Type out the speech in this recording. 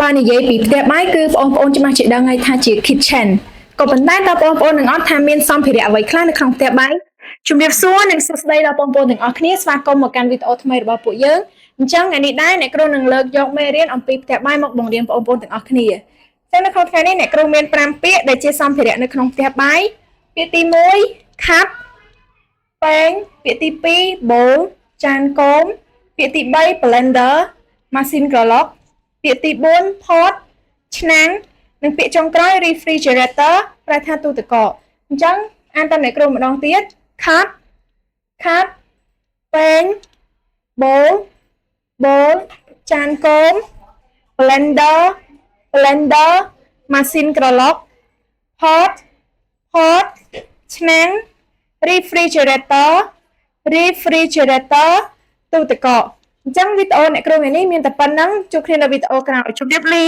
បើនិយាយពីផ្ទះបាយគឺបងប្អូនច្បាស់ជាដឹងហើយថាជា kitchen ក៏ប៉ុន្តែតើបងប្អូននឹងអត់ថាមានសម្ភារៈអ្វីខ្លះនៅក្នុងផ្ទះបាយជំរាបសួរនិងសួស្តីដល់បងប្អូនទាំងអស់គ្នាស្វាគមន៍មកកាន់វីដេអូថ្មីរបស់ពួកយើងអញ្ចឹងថ្ងៃនេះដែរអ្នកគ្រូនឹងលើកយកមេរៀនអំពីផ្ទះបាយមកបង្រៀនបងប្អូនទាំងអស់គ្នាចឹងនៅក្នុងថ្ងៃនេះអ្នកគ្រូមាន5ពាក្យដែលជាសម្ភារៈនៅក្នុងផ្ទះបាយពាក្យទី1 cup ពែងពាក្យទី2 bowl ចានគោមពាក្យទី3 blender ម៉ាស៊ីនក្រឡុកពាក្យទី4 pot ឆ្នាំងនិងពាក្យចុងក្រោយ refrigerator ប្រែថាទូទឹកកកអញ្ចឹងអានតាមអ្នកគ្រូម្ដងទៀត cup ពែង bowl ចានគោម blender ម៉ាស៊ីនក្រឡុក pot ឆ្នាំង refrigerator ទូទឹកកកអញ្ចឹងវីដេអូអ្នកគ្រូថ្ងៃនេះមានតែប៉ុណ្្នឹងជួបគ្នានៅវីដេអូក្រោយជម្រាបលា